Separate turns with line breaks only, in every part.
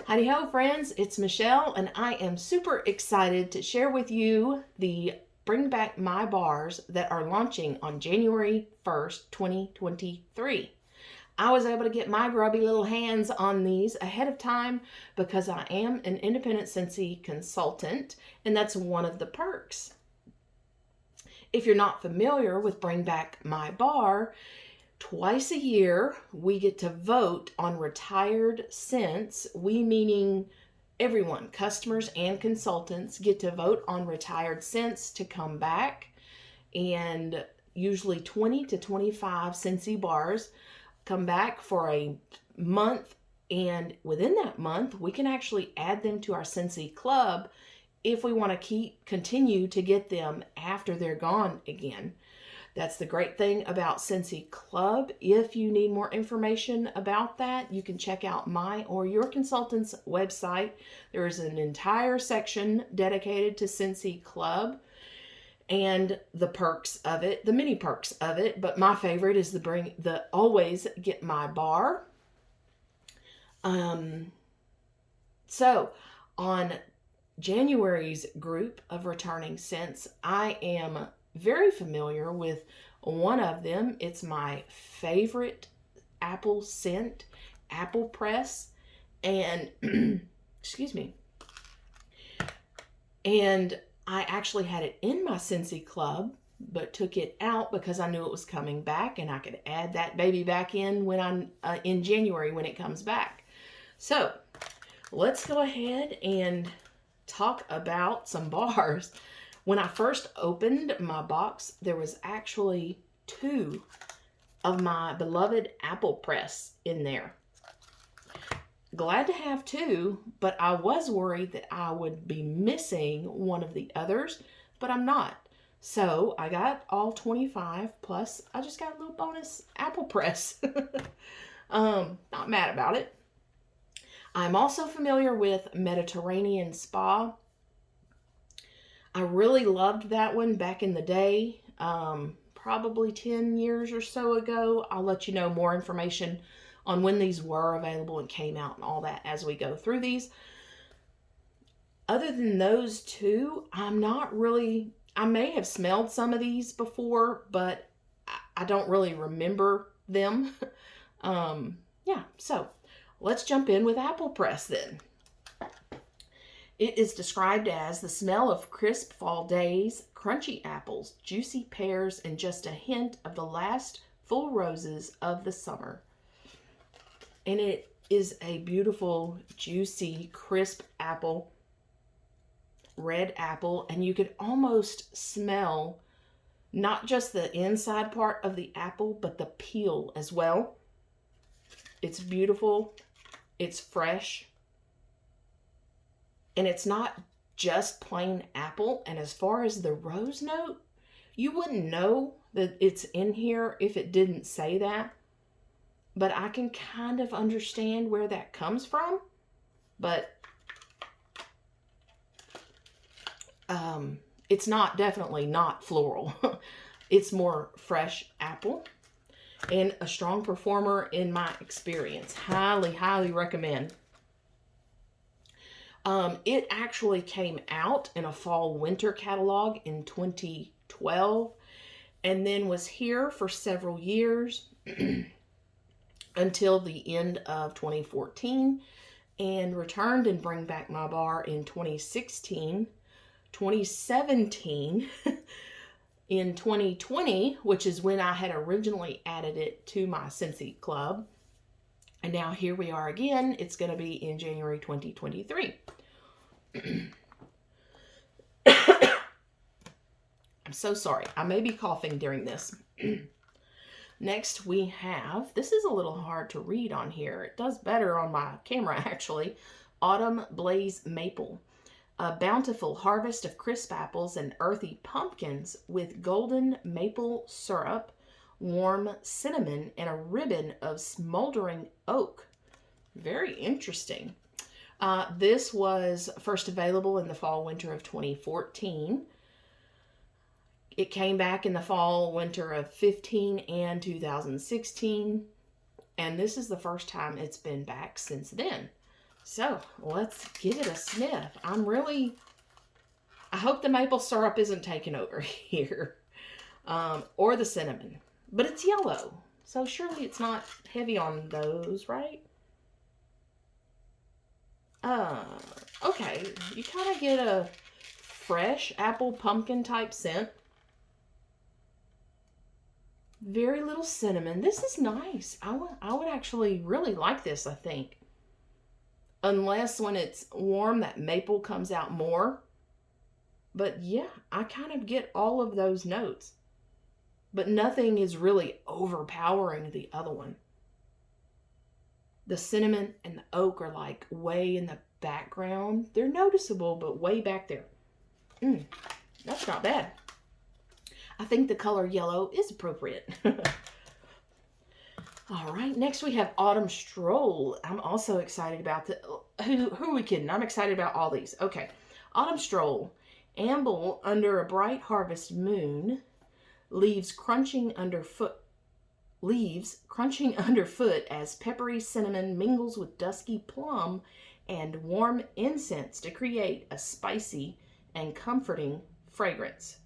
Howdy ho, friends. It's Michelle, and I am super excited to share with you the Bring Back My Bars that are launching on January 1st, 2023. I was able to get my grubby little hands on these ahead of time because I am an independent Scentsy consultant, and that's one of the perks. If you're not familiar with Bring Back My Bar, twice a year, we get to vote on retired scents. We meaning everyone, customers and consultants, get to vote on retired scents to come back. And usually 20 to 25 Scentsy bars come back for a month. And within that month, we can actually add them to our Scentsy club if we want to continue to get them after they're gone again. That's the great thing about Scentsy Club. If you need more information about that, you can check out my or your consultant's website. There is an entire section dedicated to Scentsy Club and the perks of it, the many perks of it. But my favorite is the always get my bar. So on January's group of returning scents, I am very familiar with one of them. It's my favorite apple scent, Apple Press, and excuse me. And I actually had it in my Scentsy Club, but took it out because I knew it was coming back, and I could add that baby back in when I'm in January when it comes back. So let's go ahead and talk about some bars. When I first opened my box, there was actually 2 of my beloved Apple Press in there. Glad to have 2, but I was worried that I would be missing one of the others, but I'm not. So I got all 25, plus I just got a little bonus Apple Press. Not mad about it. I'm also familiar with Mediterranean Spa. I really loved that one back in the day, probably 10 years or so ago. I'll let you know more information on when these were available and came out and all that as we go through these. Other than those 2, I may have smelled some of these before, but I don't really remember them. So let's jump in with Apple Press then. It is described as the smell of crisp fall days, crunchy apples, juicy pears, and just a hint of the last full roses of the summer. And it is a beautiful, juicy, crisp apple, red apple, and you could almost smell not just the inside part of the apple, but the peel as well. It's beautiful. It's fresh. And it's not just plain apple. And as far as the rose note, you wouldn't know that it's in here if it didn't say that. But I can kind of understand where that comes from. But it's definitely not floral. It's more fresh apple. And a strong performer in my experience. Highly, highly recommend. It actually came out in a fall-winter catalog in 2012 and then was here for several years until the end of 2014 and returned in Bring Back My Bar in 2016, 2017, in 2020, which is when I had originally added it to my Scentsy Club. And now here we are again. It's going to be in January 2023. I'm so sorry. I may be coughing during this. Next we have, this is a little hard to read on here. It does better on my camera actually. Autumn Blaze Maple. A bountiful harvest of crisp apples and earthy pumpkins with golden maple syrup, warm cinnamon, and a ribbon of smoldering oak. Very interesting. This was first available in the fall-winter of 2014. It came back in the fall-winter of 15 and 2016. And this is the first time it's been back since then. So let's give it a sniff. I hope the maple syrup isn't taking over here, or the cinnamon, but it's yellow. So surely it's not heavy on those, right? Okay, you kind of get a fresh apple pumpkin type scent. Very little cinnamon. This is nice. I would actually really like this, I think. Unless when it's warm, that maple comes out more. But yeah, I kind of get all of those notes. But nothing is really overpowering the other one. The cinnamon and the oak are like way in the background. They're noticeable, but way back there. That's not bad. I think the color yellow is appropriate. All right, next we have Autumn Stroll. I'm also excited about who are we kidding? I'm excited about all these. Okay, Autumn Stroll. Amble under a bright harvest moon, leaves crunching underfoot as peppery cinnamon mingles with dusky plum and warm incense to create a spicy and comforting fragrance.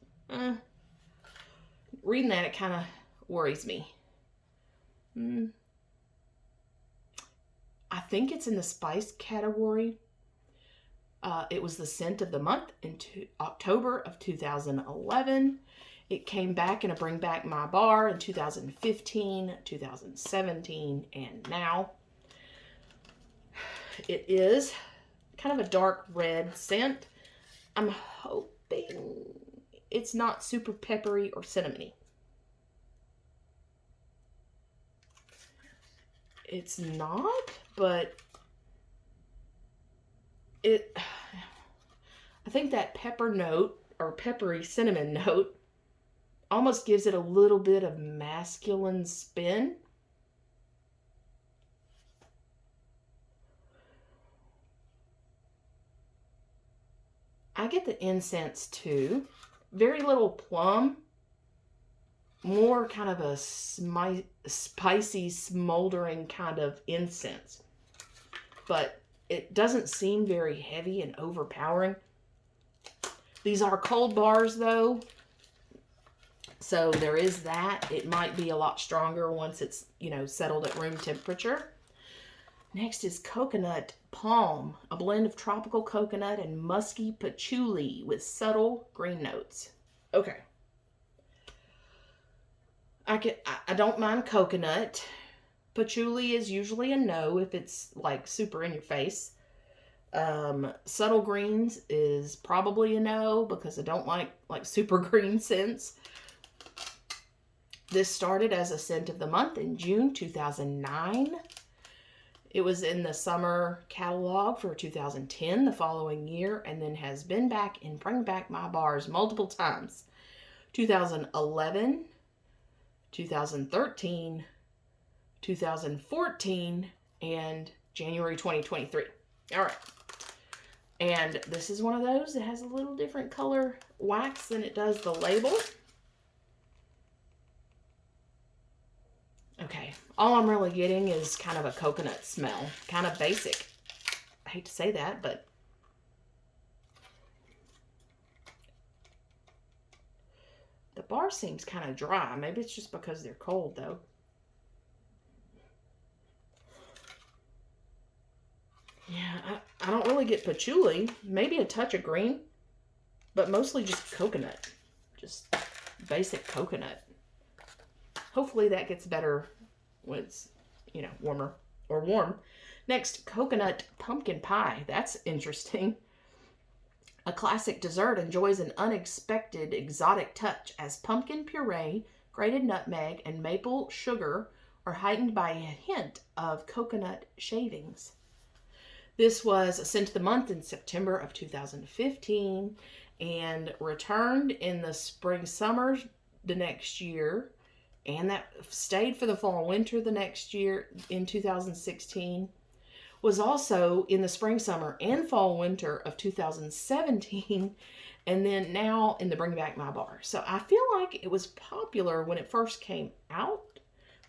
Reading that, it kind of worries me. I think it's in the spice category. It was the scent of the month in October of 2011. It came back in a Bring Back My Bar in 2015, 2017, and now. It is kind of a dark red scent. I'm hoping it's not super peppery or cinnamony. It's not, but I think that pepper note or peppery cinnamon note almost gives it a little bit of masculine spin. I get the incense too. Very little plum. More kind of a spicy, smoldering kind of incense. But it doesn't seem very heavy and overpowering. These are cold bars though. So there is that. It might be a lot stronger once it's, settled at room temperature. Next is Coconut Palm, a blend of tropical coconut and musky patchouli with subtle green notes. Okay. I don't mind coconut. Patchouli is usually a no if it's like super in your face. Subtle greens is probably a no because I don't like super green scents. This started as a scent of the month in June 2009. It was in the summer catalog for 2010 the following year, and then has been back in Bring Back My Bars multiple times. 2011, 2013, 2014, and January 2023. All right. And this is one of those that has a little different color wax than it does the label. Okay, all I'm really getting is kind of a coconut smell. Kind of basic. I hate to say that, but the bar seems kind of dry. Maybe it's just because they're cold, though. Yeah, I don't really get patchouli. Maybe a touch of green, but mostly just coconut. Just basic coconut. Hopefully that gets better when it's, warmer or warm. Next, coconut pumpkin pie. That's interesting. A classic dessert enjoys an unexpected exotic touch as pumpkin puree, grated nutmeg, and maple sugar are heightened by a hint of coconut shavings. This was a scent of the month in September of 2015 and returned in the spring summer the next year. And that stayed for the fall winter the next year in 2016. Was also in the spring, summer, and fall winter of 2017. And then now in the Bring Back My Bar. So I feel like it was popular when it first came out.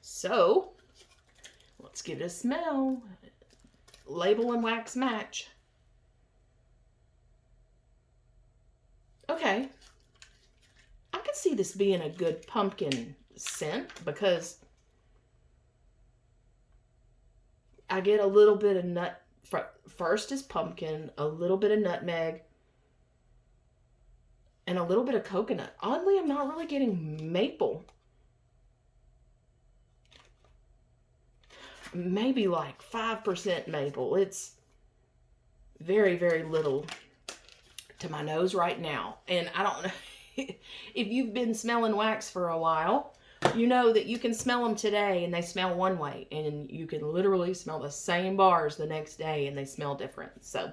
So let's give it a smell. label and wax match. Okay. I could see this being a good pumpkin scent because I get a little bit of nut. First is pumpkin, a little bit of nutmeg, and a little bit of coconut. Oddly, I'm not really getting maple. Maybe like 5% maple. It's very, very little to my nose right now. And I don't know if you've been smelling wax for a while, you know that you can smell them today and they smell one way, and you can literally smell the same bars the next day and they smell different. So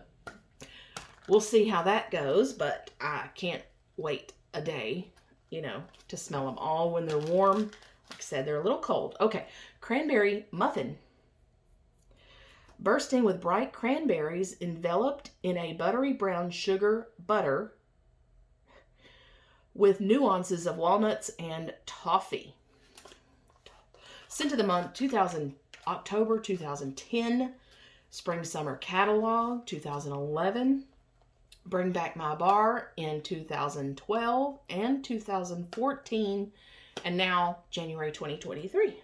we'll see how that goes, but I can't wait a day, you know, to smell them all when they're warm. Like I said, they're a little cold. Okay, Cranberry Muffin. Bursting with bright cranberries enveloped in a buttery brown sugar butter with nuances of walnuts and toffee. Scent of the month, October 2010. Spring Summer Catalog, 2011. Bring Back My Bar in 2012 and 2014. And now January 2023.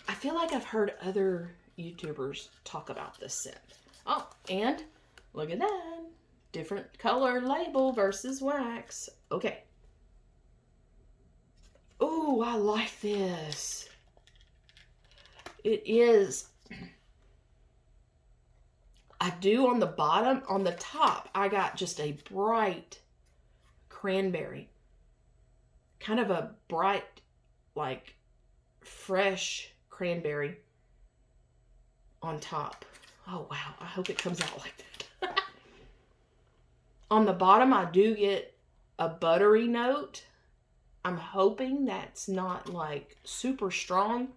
I feel like I've heard other YouTubers talk about this scent. Oh, and look at that. Different color label versus wax. Okay. Oh, I like this. It is. I do on the bottom. On the top, I got just a bright cranberry. Kind of a bright, like, fresh cranberry on top. Oh, wow. I hope it comes out like that. On the bottom, I do get a buttery note. I'm hoping that's not, like, super strong.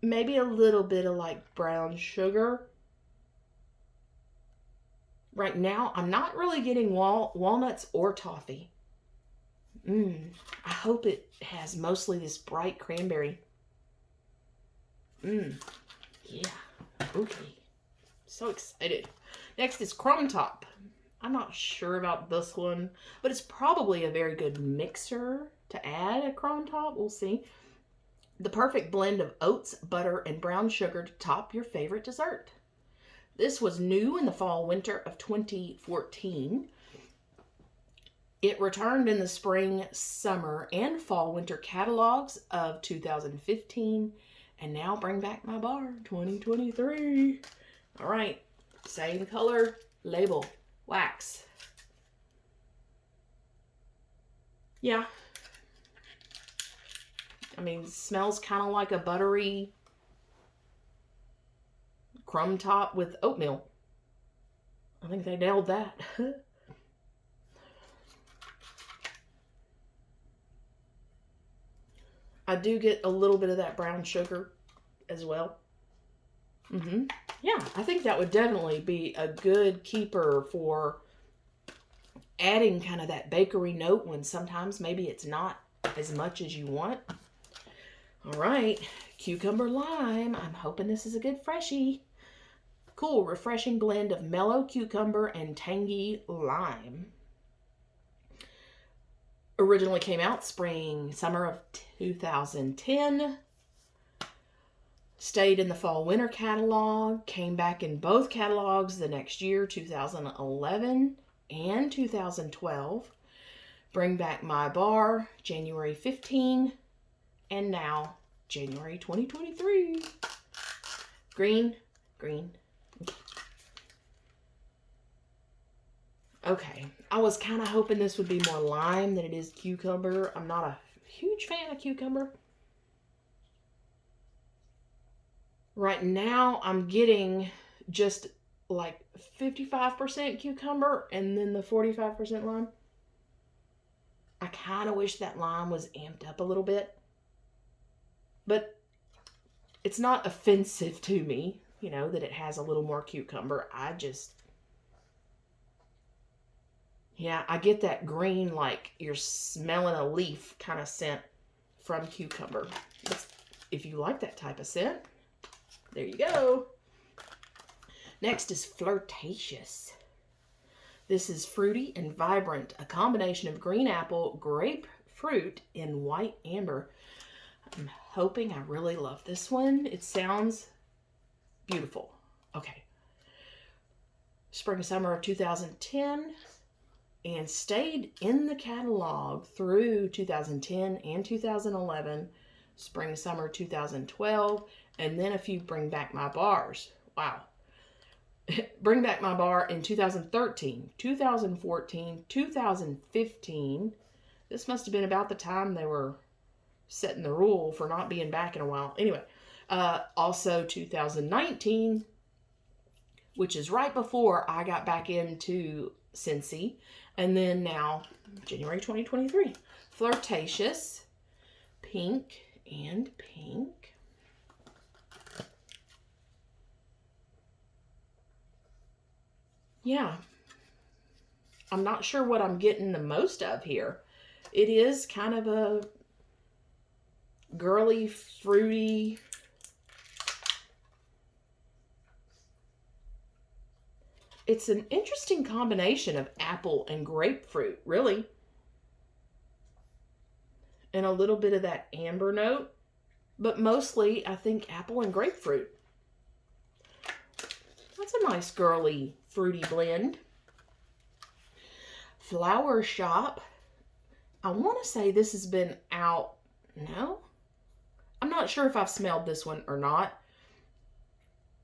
Maybe a little bit of, like, brown sugar. Right now, I'm not really getting walnuts or toffee. I hope it has mostly this bright cranberry. Yeah. Okay. So excited. Next is Crumb Top. I'm not sure about this one, but it's probably a very good mixer to add a Crumb Top. We'll see. The perfect blend of oats, butter, and brown sugar to top your favorite dessert. This was new in the fall-winter of 2014. It returned in the spring, summer, and fall-winter catalogs of 2015. And now Bring Back My Bar 2023. All right. Same color, label, wax. Yeah. I mean, smells kind of like a buttery crumb top with oatmeal. I think they nailed that. I do get a little bit of that brown sugar as well. Yeah, I think that would definitely be a good keeper for adding kind of that bakery note when sometimes maybe it's not as much as you want. All right, Cucumber Lime. I'm hoping this is a good freshie. Cool, refreshing blend of mellow cucumber and tangy lime. Originally came out spring, summer of 2010. Stayed in the fall-winter catalog. Came back in both catalogs the next year, 2011 and 2012. Bring Back My Bar, January 15. And now, January 2023. Green. Okay, I was kind of hoping this would be more lime than it is cucumber. I'm not a huge fan of cucumber. Right now, I'm getting just like 55% cucumber and then the 45% lime. I kind of wish that lime was amped up a little bit. But it's not offensive to me, you know, that it has a little more cucumber. Yeah, I get that green, like you're smelling a leaf kind of scent from cucumber. If you like that type of scent, There you go. Next is Flirtatious. This is fruity and vibrant, a combination of green apple, grapefruit, and white amber. I'm hoping I really love this one. It sounds beautiful. Okay. Spring summer of 2010 and stayed in the catalog through 2010 and 2011, spring summer 2012, and then a few Bring Back My bars. Wow. Bring Back My bar in 2013, 2014, 2015. This must have been about the time they were setting the rule for not being back in a while. Anyway, also 2019, which is right before I got back into Scentsy. And then now, January 2023. Flirtatious, pink and pink. Yeah. I'm not sure what I'm getting the most of here. It is kind of a girly, fruity, it's an interesting combination of apple and grapefruit, really. And a little bit of that amber note, but mostly I think apple and grapefruit. That's a nice girly, fruity blend. Flower Shop. I want to say this has been out. No? I'm not sure if I've smelled this one or not.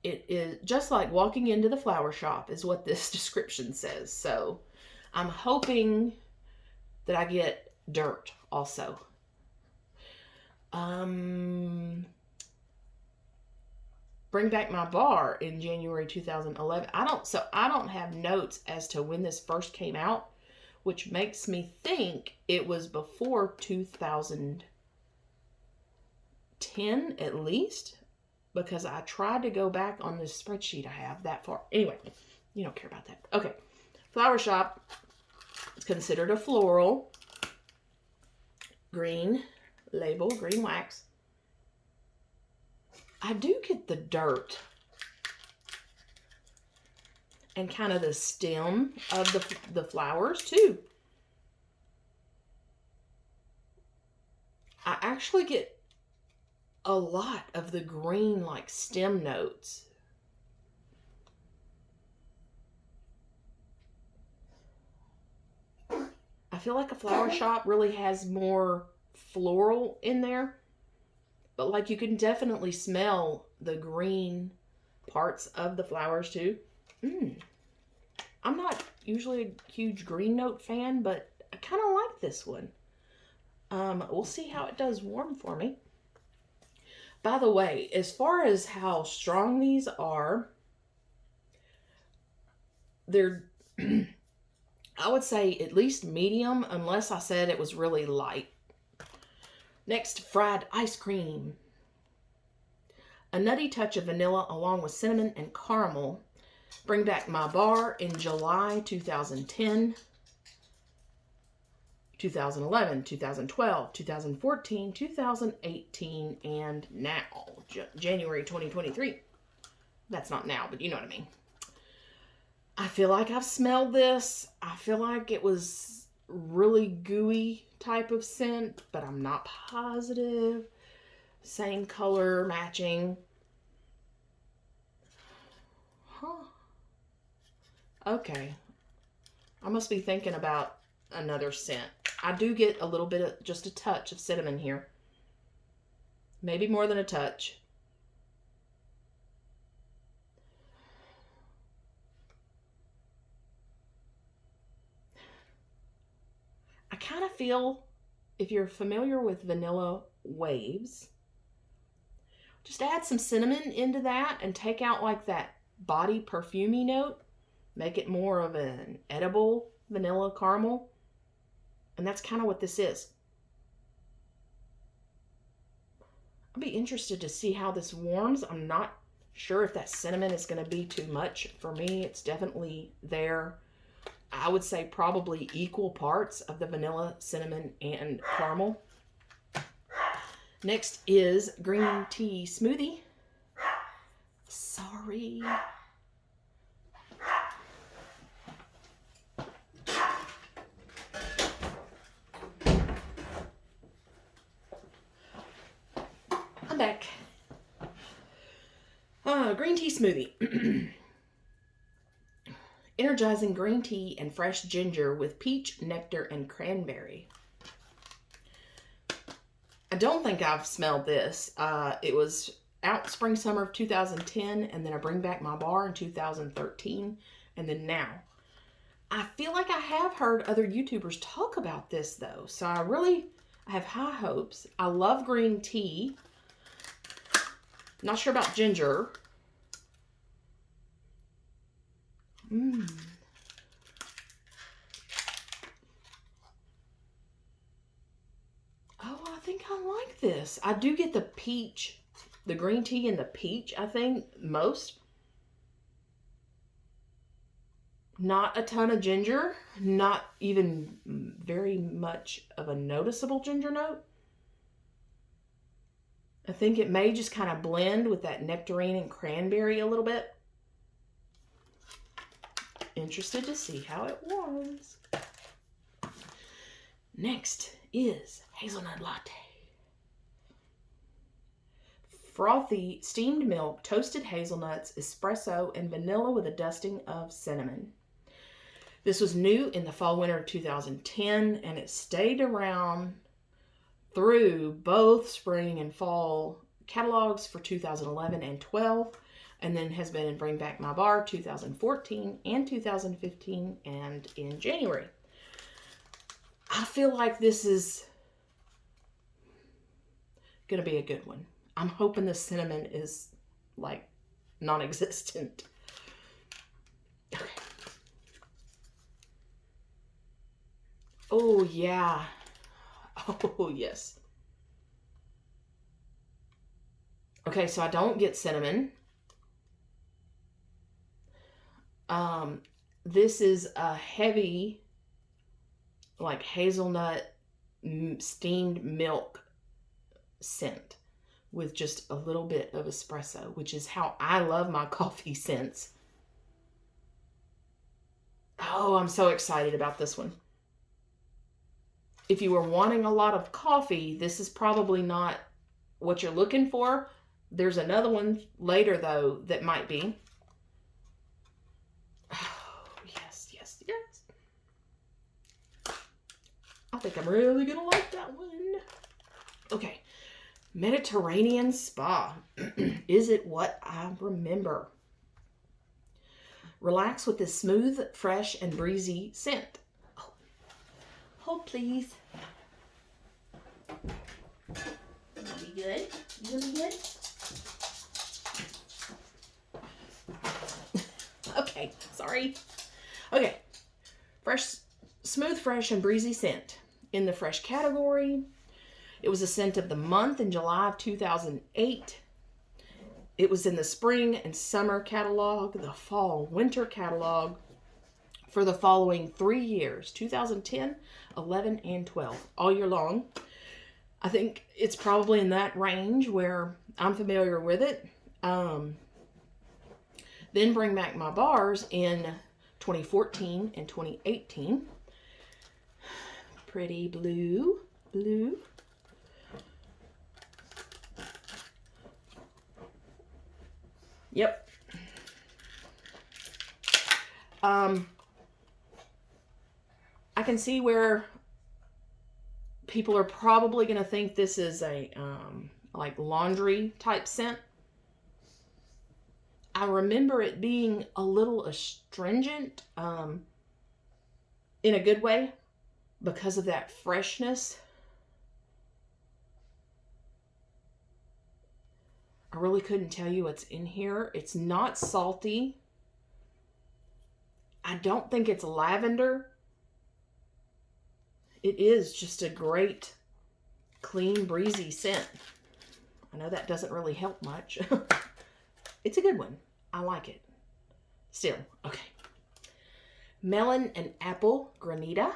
It is just like walking into the flower shop is what this description says. So I'm hoping that I get dirt also. Bring Back My bar in January 2011. I don't have notes as to when this first came out, which makes me think it was before 2010 at least, because I tried to go back on this spreadsheet I have that far. Anyway, you don't care about that. Okay, Flower Shop. It's considered a floral. Green label, green wax. I do get the dirt and kind of the stem of the flowers too. I actually get a lot of the green like stem notes. I feel like a flower shop really has more floral in there. But like you can definitely smell the green parts of the flowers too. I'm not usually a huge green note fan, but I kind of like this one. We'll see how it does warm for me. By the way, as far as how strong these are, they're, I would say at least medium, unless I said it was really light. Next, fried ice cream. A nutty touch of vanilla along with cinnamon and caramel. Bring Back My bar in July 2010, 2011, 2012, 2014, 2018, and now, January 2023. That's not now, but you know what I mean. I feel like I've smelled this. I feel like it was really gooey type of scent, but I'm not positive. Same color matching. Huh. Okay. I must be thinking about another scent. I do get a little bit of, just a touch of cinnamon here. Maybe more than a touch. I kind of feel, if you're familiar with vanilla waves, just add some cinnamon into that and take out like that body perfumey note. Make it more of an edible vanilla caramel. And that's kind of what this is. I'll be interested to see how this warms. I'm not sure if that cinnamon is going to be too much for me. It's definitely there. I would say probably equal parts of the vanilla, cinnamon, and caramel. Next is Green Tea Smoothie. Sorry. I'm back. Green tea smoothie. Energizing green tea and fresh ginger with peach, nectar, and cranberry. I don't think I've smelled this. It was out spring, summer of 2010, and then I bring back my bar in 2013, and then now. I feel like I have heard other YouTubers talk about this, though, so I have high hopes. I love green tea. Not sure about ginger. Oh, I think I like this. I do get the peach, the green tea and the peach, I think, most. Not a ton of ginger. Not even very much of a noticeable ginger note. I think it may just kind of blend with that nectarine and cranberry a little bit. Interested to see how it warms. Next is Hazelnut Latte. Frothy steamed milk, toasted hazelnuts, espresso, and vanilla with a dusting of cinnamon. This was new in the fall winter of 2010, and it stayed around through both spring and fall catalogs for 2011 and 12, and then has been in Bring Back My Bar 2014 and 2015 and in January. I feel like this is going to be a good one. I'm hoping the cinnamon is like non-existent. Okay. Oh, yeah. Oh, yes. Okay, so I don't get cinnamon. This is a heavy, like hazelnut steamed milk scent with just a little bit of espresso, which is how I love my coffee scents. Oh, I'm so excited about this one. If you were wanting a lot of coffee, this is probably not what you're looking for. There's another one later, though, that might be. Oh, yes, yes, yes. I think I'm really going to like that one. Okay. Mediterranean Spa. Is it what I remember? Relax with this smooth, fresh, and breezy scent. Oh, hold, please. You be good? You gonna be good? Okay, sorry. Okay. Fresh, smooth, fresh, and breezy scent. In the fresh category, it was a scent of the month in July of 2008. It was in the spring and summer catalog, the fall winter catalog for the following 3 years, 2010, 11, and 12, all year long. I think it's probably in that range where I'm familiar with it. Then Bring Back My Bars in 2014 and 2018. Pretty blue. Yep. I can see where people are probably going to think this is a like laundry type scent. I remember it being a little astringent in a good way because of that freshness. I really couldn't tell you what's in here. It's not salty. I don't think it's lavender. It is just a great, clean, breezy scent. I know that doesn't really help much. It's a good one. I like it. Still, okay. Melon and Apple Granita.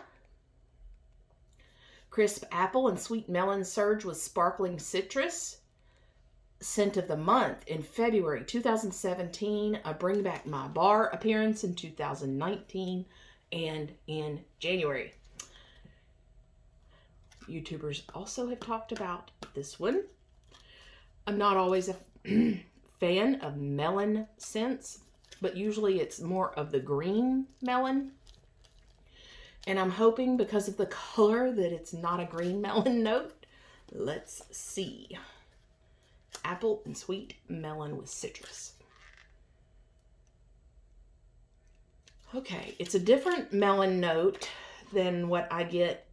Crisp apple and sweet melon surge with sparkling citrus. scent of the month in February 2017, a Bring Back My Bar appearance in 2019, and in January. YouTubers also have talked about this one. I'm not always a fan of melon scents, but usually it's more of the green melon. And I'm hoping because of the color that it's not a green melon note. Let's see. Apple and sweet melon with citrus. Okay, it's a different melon note than what I get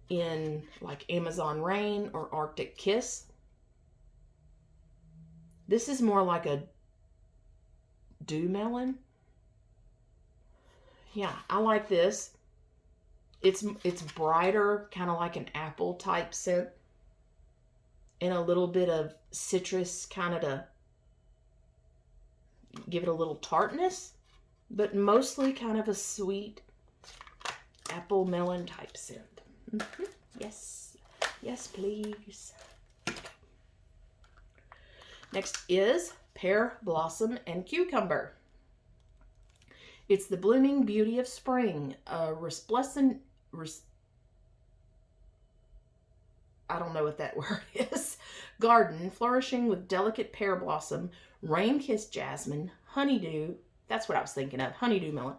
in like Amazon Rain or Arctic Kiss. This is more like a dew melon. Yeah, I like this. It's brighter, kind of like an apple type scent. And a little bit of citrus kind of to give it a little tartness. But mostly kind of a sweet apple melon type scent. Mm-hmm. Yes. Yes, please. Next is Pear, Blossom, and Cucumber. It's the blooming beauty of spring. A resplendent... I don't know what that word is. Garden flourishing with delicate pear blossom, rain-kissed jasmine, honeydew, that's what I was thinking of, honeydew melon,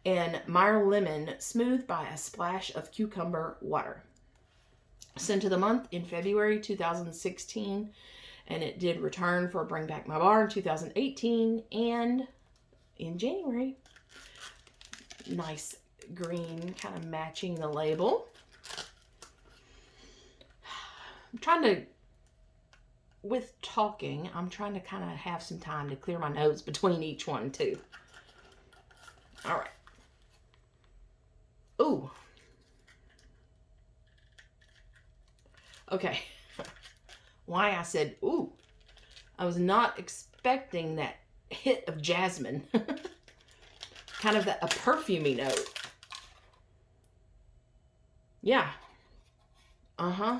and Meyer lemon, smoothed by a splash of cucumber water. Scent of the month in February 2016, and it did return for Bring Back My Bar in 2018, and in January. Nice green, kind of matching the label. I'm trying to, with talking, I'm trying to kind of have some time to clear my nose between each one too. All right. Ooh. Okay. Why I said, ooh. I was not expecting that hit of jasmine. Kind of a perfumey note. Yeah. Uh-huh.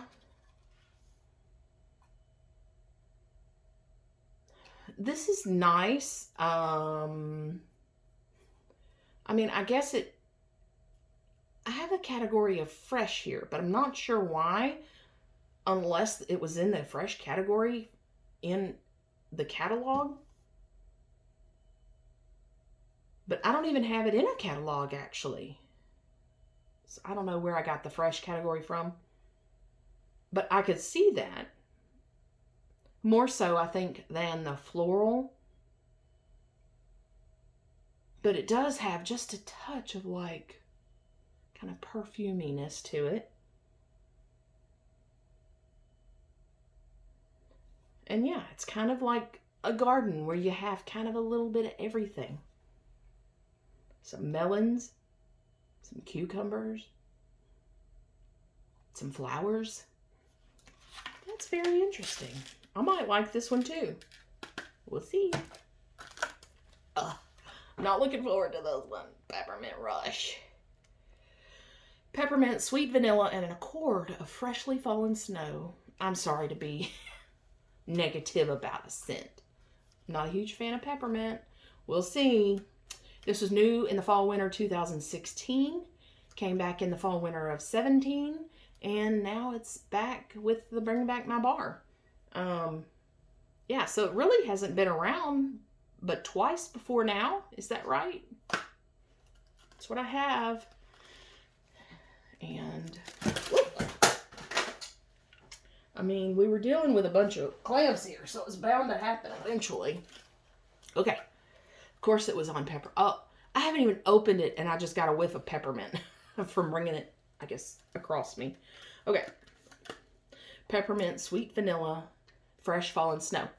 This is nice. I mean, I guess I have a category of fresh here, but I'm not sure why, unless it was in the fresh category in the catalog. But I don't even have it in a catalog, actually. So I don't know where I got the fresh category from. But I could see that. More so, I think, than the floral. But it does have just a touch of like kind of perfuminess to it. And yeah, it's kind of like a garden where you have kind of a little bit of everything. Some melons, some cucumbers, some flowers. That's very interesting. I might like this one too. We'll see. I'm not looking forward to those ones. Peppermint Rush. Peppermint, sweet vanilla, and an accord of freshly fallen snow. I'm sorry to be negative about a scent. Not a huge fan of peppermint. We'll see. This was new in the fall-winter 2016. Came back in the fall-winter of 17. And now it's back with the Bring Back My Bar. Yeah, so it really hasn't been around but twice before now. Is that right? That's what I have. And I mean, we were dealing with a bunch of clamps here, so it was bound to happen eventually. Okay. Of course it was on pepper. Oh, I haven't even opened it, and I just got a whiff of peppermint from bringing it, I guess, across me. Okay. Peppermint, sweet vanilla, fresh fallen snow.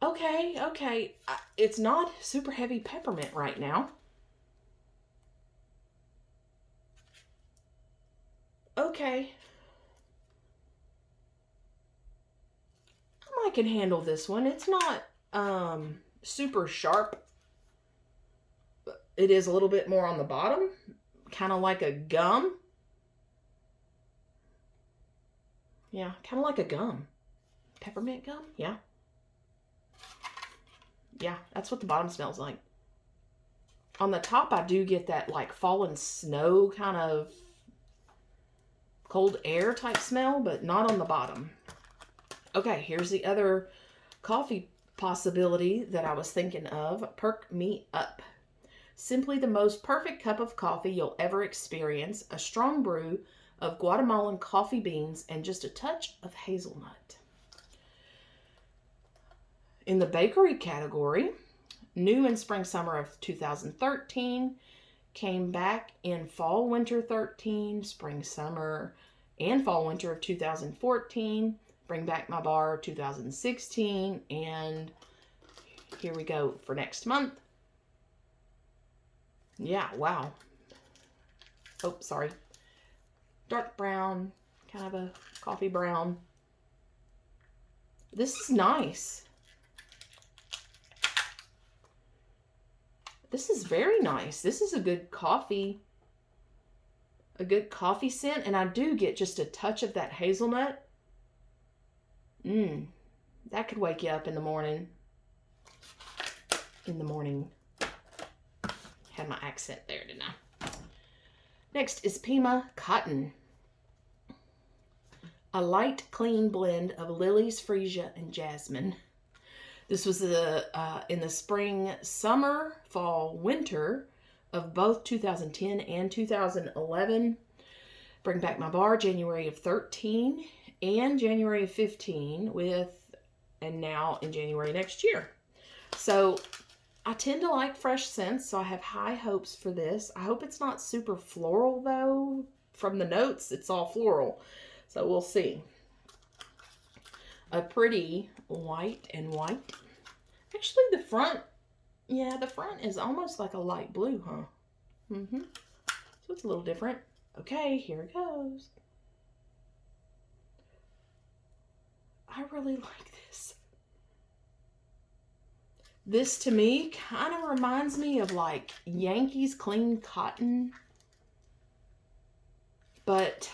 Okay. It's not super heavy peppermint right now. Okay. I can handle this one. It's not super sharp. It is a little bit more on the bottom, kind of like a gum. Yeah, kind of like a gum. Peppermint gum? Yeah. Yeah, that's what the bottom smells like. On the top, I do get that like fallen snow kind of cold air type smell, but not on the bottom. Okay, here's the other coffee possibility that I was thinking of. Perk Me Up. Simply the most perfect cup of coffee you'll ever experience. A strong brew of Guatemalan coffee beans and just a touch of hazelnut. In the bakery category, new in spring summer of 2013, came back in fall winter 13, spring summer and fall winter of 2014, Bring Back My Bar 2016, and here we go for next month. Yeah, wow. Oh, sorry. Dark brown, kind of a coffee brown. This is nice. This is very nice. This is a good coffee scent, and I do get just a touch of that hazelnut. That could wake you up in the morning. Had my accent there, didn't I? Next is PAM Cotton. A light, clean blend of lilies, freesia, and jasmine. This was in the spring, summer, fall, winter of both 2010 and 2011. Bring Back My Bar, January of 13 and January of 15 and now in January next year. So I tend to like fresh scents, so I have high hopes for this. I hope it's not super floral though. From the notes, it's all floral. So we'll see. A pretty white and white. Actually, the front is almost like a light blue, huh? So it's a little different. Okay, here it goes. I really like this. This to me kind of reminds me of like Yankees Clean Cotton, but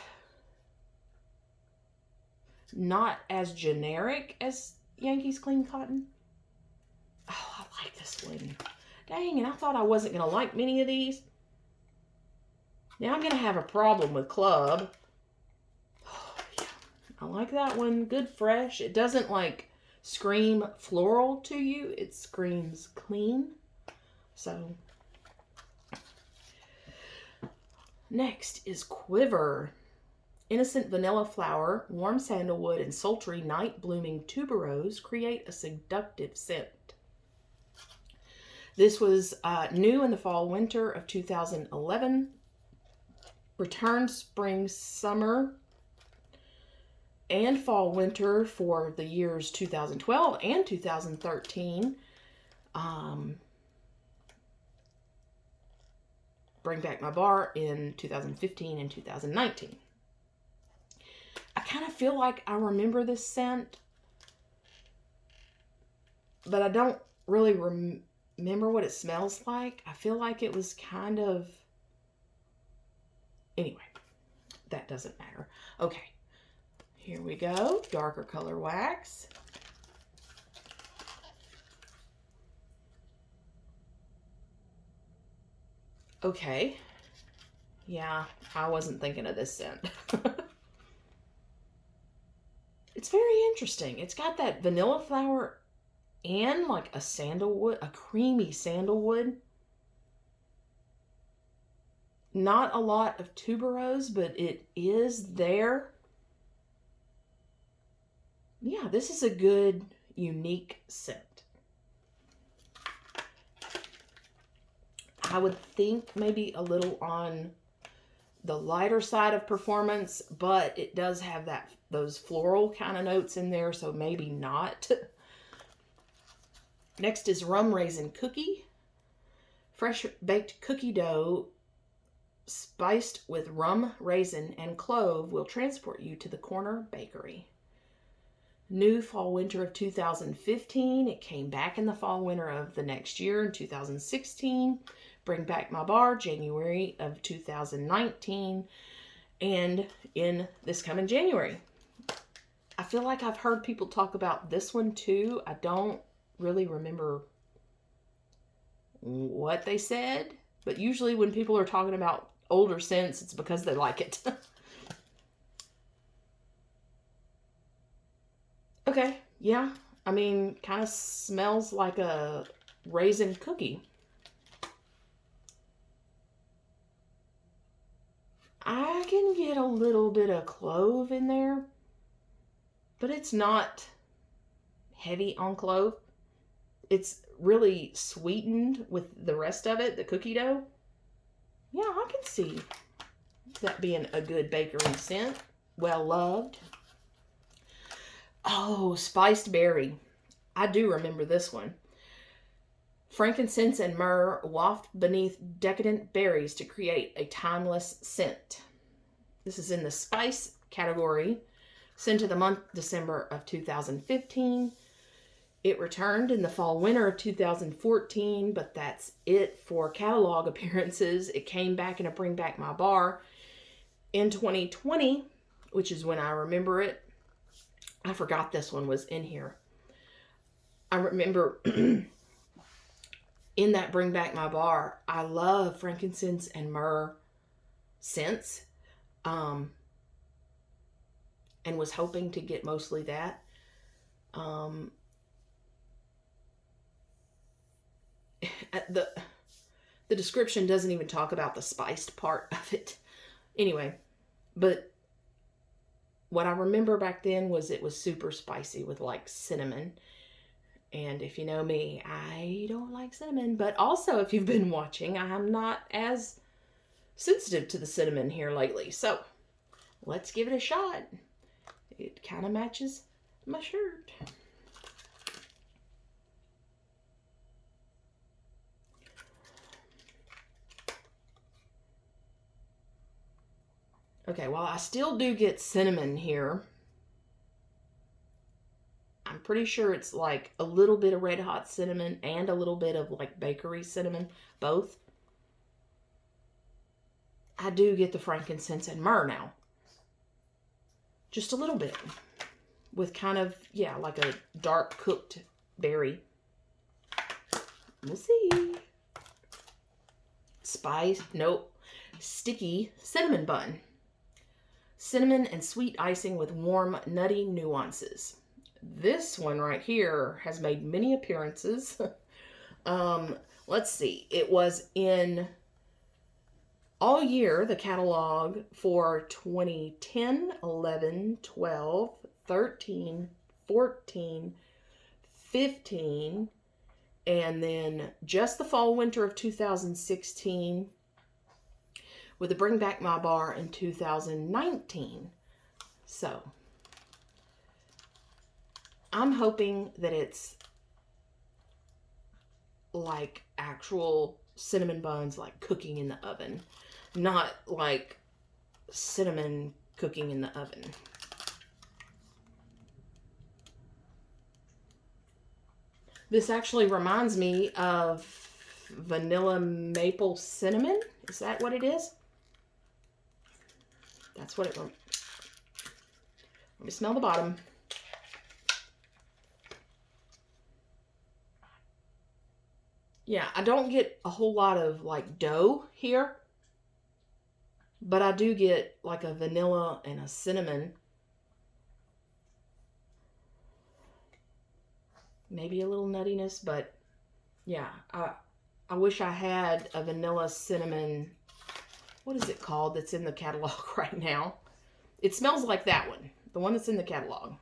not as generic as Yankees Clean Cotton. Oh, I like this one. Dang, and I thought I wasn't going to like many of these. Now I'm going to have a problem with Club. Oh, yeah. I like that one. Good fresh. It doesn't like scream floral to you. It screams clean. So, next is Quiver. Innocent vanilla flower, warm sandalwood, and sultry night blooming tuberose create a seductive scent. This was new in the fall winter of 2011. Returned spring summer and fall winter for the years 2012 and 2013. Bring Back My Bar in 2015 and 2019. I kind of feel like I remember this scent, but I don't really remember what it smells like. I feel like it was kind of... Anyway, that doesn't matter. Okay, here we go. Darker color wax. Okay. Yeah, I wasn't thinking of this scent. It's very interesting. It's got that vanilla flower and like a sandalwood, a creamy sandalwood. Not a lot of tuberose, but it is there. Yeah, this is a good, unique scent. I would think maybe a little on the lighter side of performance, but it does have those floral kind of notes in there, so maybe not. Next is Rum Raisin Cookie. Fresh baked cookie dough spiced with rum, raisin, and clove will transport you to the corner bakery. New fall winter of 2015. It came back in the fall winter of the next year in 2016. Bring Back My Bar, January of 2019. And in this coming January. feel like I've heard people talk about this one too. I don't really remember what they said, but usually when people are talking about older scents, it's because they like it. Okay, yeah. I mean, kind of smells like a raisin cookie. I can get a little bit of clove in there, but it's not heavy on clove. It's really sweetened with the rest of it, the cookie dough. Yeah, I can see that being a good bakery scent. Well loved. Oh, spiced berry. I do remember this one. Frankincense and myrrh waft beneath decadent berries to create a timeless scent. This is in the spice category. Scent of the month, December of 2015. It returned in the fall-winter of 2014, but that's it for catalog appearances. It came back in a Bring Back My Bar in 2020, which is when I remember it. I forgot this one was in here. I remember in that Bring Back My Bar, I love frankincense and myrrh scents, and was hoping to get mostly that. The description doesn't even talk about the spiced part of it. Anyway, but what I remember back then was it was super spicy with like cinnamon. And if you know me, I don't like cinnamon. But also, if you've been watching, I'm not as sensitive to the cinnamon here lately. So, let's give it a shot. It kind of matches my shirt. Okay, well, I still do get cinnamon here. I'm pretty sure it's like a little bit of red hot cinnamon and a little bit of like bakery cinnamon, both. I do get the frankincense and myrrh now. Just a little bit. With kind of, yeah, like a dark cooked berry. We'll see. Spice, nope. Sticky cinnamon bun. Cinnamon and sweet icing with warm, nutty nuances. This one right here has made many appearances. Let's see. It was in all year, the catalog for 2010, 11, 12, 13, 14, 15, and then just the fall winter of 2016 with the Bring Back My Bar in 2019. So I'm hoping that it's like actual cinnamon buns, like cooking in the oven, not like cinnamon cooking in the oven. This actually reminds me of vanilla maple cinnamon. Is that what it is? That's what it was. Let me smell the bottom. Yeah, I don't get a whole lot of like dough here, but I do get like a vanilla and a cinnamon. Maybe a little nuttiness, but yeah, I wish I had a vanilla cinnamon. What is it called that's in the catalog right now? It smells like that one, the one that's in the catalog.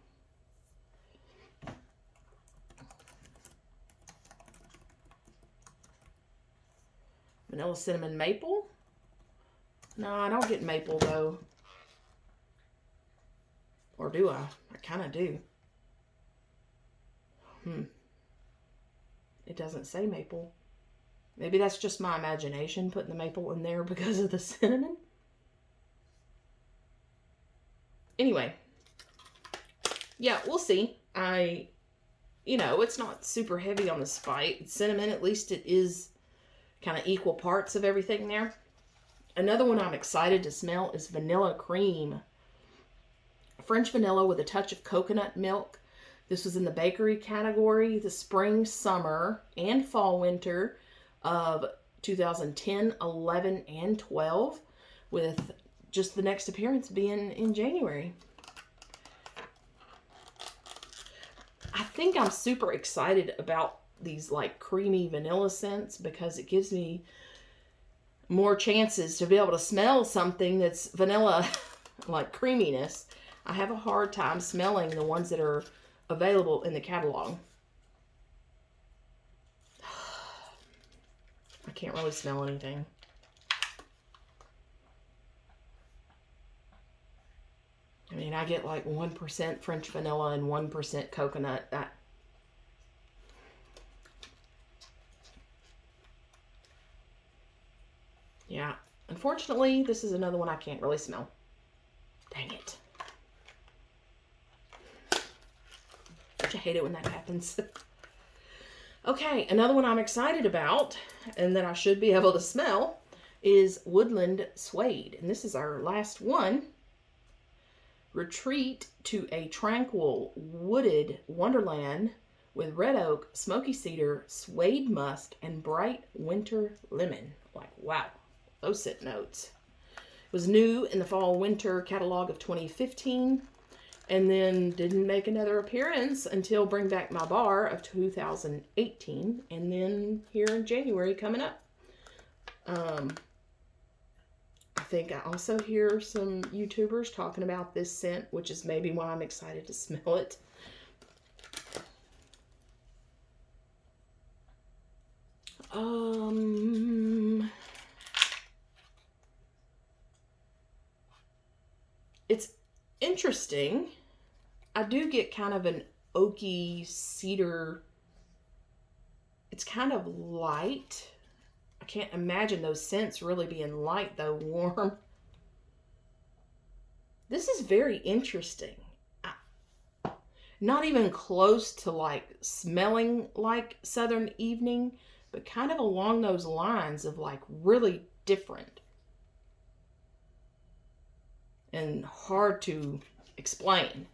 Vanilla cinnamon maple? No, I don't get maple though. Or do I? I kind of do. It doesn't say maple. Maybe that's just my imagination putting the maple in there because of the cinnamon. Anyway. Yeah, we'll see. It's not super heavy on the spice. Cinnamon, at least it is kind of equal parts of everything there. Another one I'm excited to smell is vanilla cream. French vanilla with a touch of coconut milk. This was in the bakery category, the spring, summer, and fall, winter of 2010, 11, and 12, with just the next appearance being in January. I think I'm super excited about these like creamy vanilla scents because it gives me more chances to be able to smell something that's vanilla like creaminess. I have a hard time smelling the ones that are available in the catalog. I can't really smell anything. I mean, I get like 1% French vanilla and 1% coconut. Yeah, unfortunately, this is another one I can't really smell. Dang it. Don't you hate it when that happens? Okay, another one I'm excited about and that I should be able to smell is Woodland Suede. And this is our last one. Retreat to a tranquil wooded wonderland with red oak, smoky cedar, suede musk, and bright winter lemon. Like, wow, those scent notes. It was new in the fall winter catalog of 2015 and then didn't make another appearance until Bring Back My Bar of 2018 and then here in January coming up. I think I also hear some YouTubers talking about this scent, which is maybe why I'm excited to smell it. It's interesting. I do get kind of an oaky cedar. It's kind of light. I can't imagine those scents really being light, though warm. This is very interesting. Not even close to like smelling like Southern Evening, but kind of along those lines of like really different and hard to explain.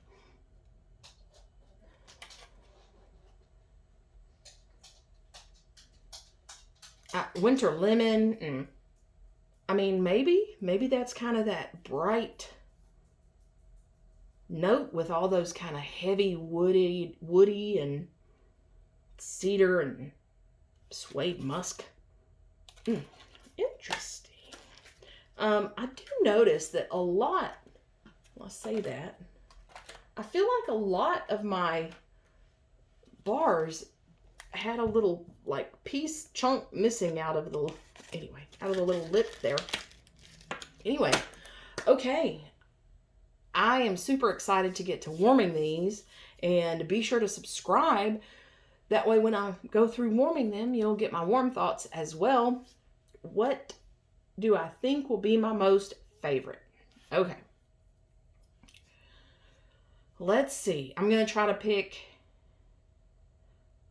Winter lemon. I mean, maybe that's kind of that bright note with all those kind of heavy woody and cedar and suede musk. Interesting. I do notice that a lot, I'll say that, I feel like a lot of my bars had a little like piece chunk missing out of the little lip there. Anyway, okay. I am super excited to get to warming these, and be sure to subscribe. That way when I go through warming them, you'll get my warm thoughts as well. What do I think will be my most favorite? Okay. Let's see. I'm going to try to pick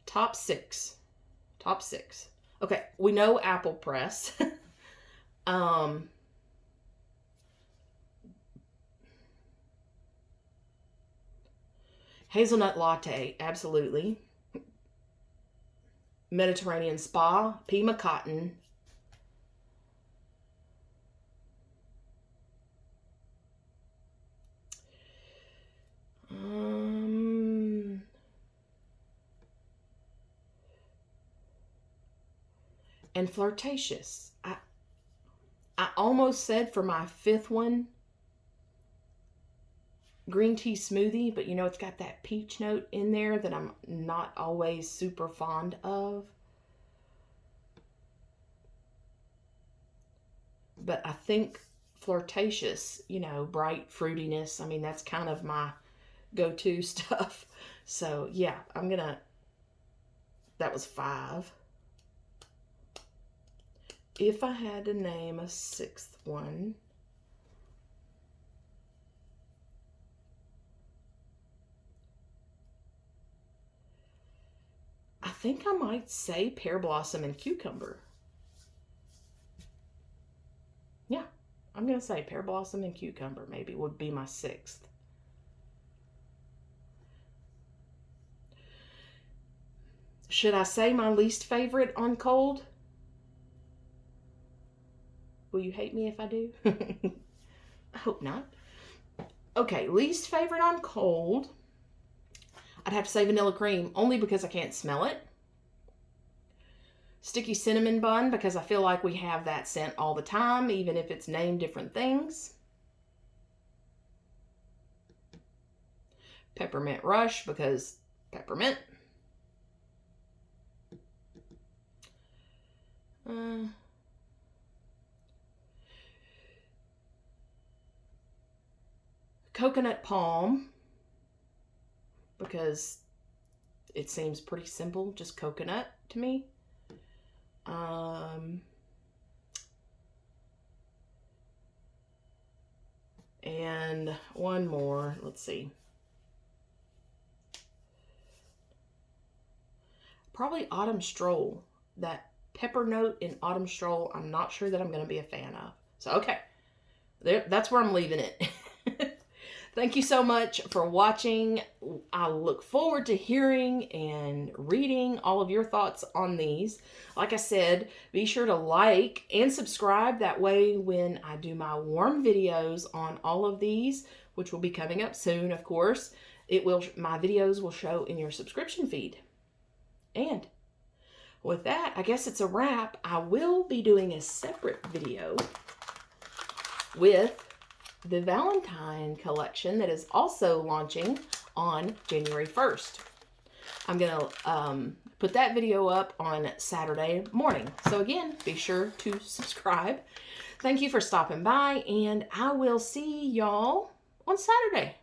top six. Okay, we know apple press. Hazelnut Latte, absolutely. Mediterranean Spa, PAM Cotton. And Flirtatious. I almost said for my fifth one, green tea smoothie, but you know, it's got that peach note in there that I'm not always super fond of. But I think Flirtatious, you know, bright fruitiness, I mean, that's kind of my go-to stuff. So yeah, that was 5. If I had to name a 6th one, I think I might say Pear Blossom and Cucumber. Yeah, I'm going to say Pear Blossom and Cucumber maybe would be my 6th. Should I say my least favorite on cold? Will you hate me if I do? I hope not. Okay, least favorite on cold. I'd have to say vanilla cream, only because I can't smell it. Sticky cinnamon bun, because I feel like we have that scent all the time, even if it's named different things. Peppermint Rush, because peppermint. Coconut palm, because it seems pretty simple, just coconut to me. And one more, let's see. Probably autumn stroll. That pepper note in autumn stroll, I'm not sure that I'm going to be a fan of. So, okay. That's where I'm leaving it. Thank you so much for watching. I look forward to hearing and reading all of your thoughts on these. Like I said, be sure to like and subscribe. That way when I do my warm videos on all of these, which will be coming up soon, of course, my videos will show in your subscription feed. And with that, I guess it's a wrap. I will be doing a separate video with the Valentine collection that is also launching on January 1st. I'm going to put that video up on Saturday morning. So again, be sure to subscribe. Thank you for stopping by, and I will see y'all on Saturday.